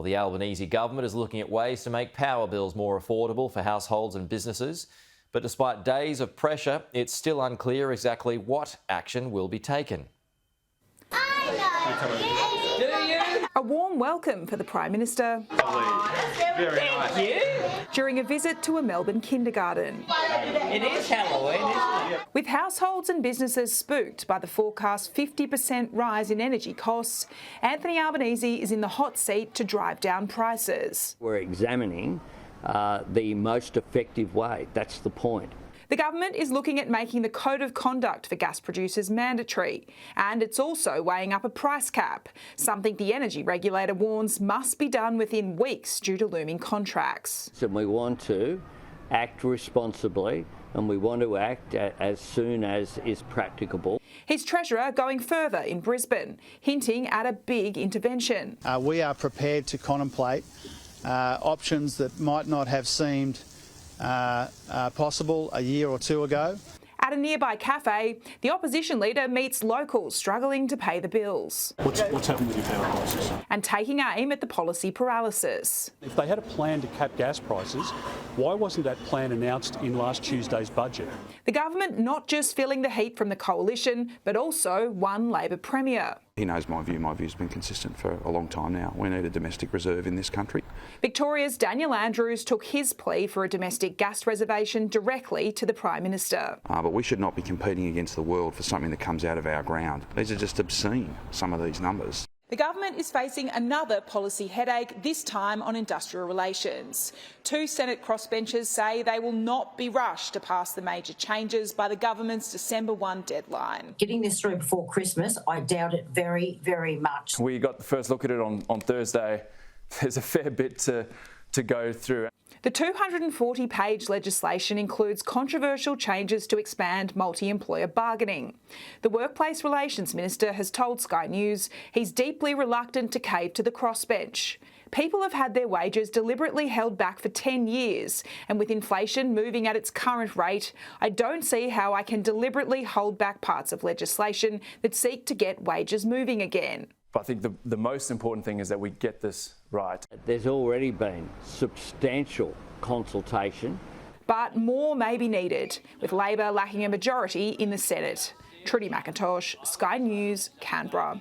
Well, the Albanese government is looking at ways to make power bills more affordable for households and businesses. But despite days of pressure, it's still unclear exactly what action will be taken. A warm welcome for the Prime Minister. Very nice. Thank you. During a visit to a Melbourne kindergarten. It is Halloween, isn't it? With households and businesses spooked by the forecast 50% rise in energy costs, Anthony Albanese is in the hot seat to drive down prices. We're examining the most effective way. That's the point. The government is looking at making the code of conduct for gas producers mandatory, and it's also weighing up a price cap, something the energy regulator warns must be done within weeks due to looming contracts. And we want to act responsibly, and we want to act as soon as is practicable. His treasurer going further in Brisbane, hinting at a big intervention. We are prepared to contemplate options that might not have seemed possible a year or two ago. At a nearby cafe, the opposition leader meets locals struggling to pay the bills. What's happened with your power prices? And taking aim at the policy paralysis. If they had a plan to cap gas prices, why wasn't that plan announced in last Tuesday's budget? The government not just feeling the heat from the coalition, but also one Labor Premier. He knows my view. My view's been consistent for a long time now. We need a domestic reserve in this country. Victoria's Daniel Andrews took his plea for a domestic gas reservation directly to the Prime Minister. But we should not be competing against the world for something that comes out of our ground. These are just obscene, some of these numbers. The government is facing another policy headache, this time on industrial relations. Two Senate crossbenchers say they will not be rushed to pass the major changes by the government's December 1 deadline. Getting this through before Christmas, I doubt it very, very much. We got the first look at it on Thursday. There's a fair bit to go through. The 240-page legislation includes controversial changes to expand multi-employer bargaining. The Workplace Relations Minister has told Sky News he's deeply reluctant to cave to the crossbench. People have had their wages deliberately held back for 10 years, and with inflation moving at its current rate, I don't see how I can deliberately hold back parts of legislation that seek to get wages moving again. But I think the most important thing is that we get this right. There's already been substantial consultation. But more may be needed, with Labor lacking a majority in the Senate. Trudy McIntosh, Sky News, Canberra.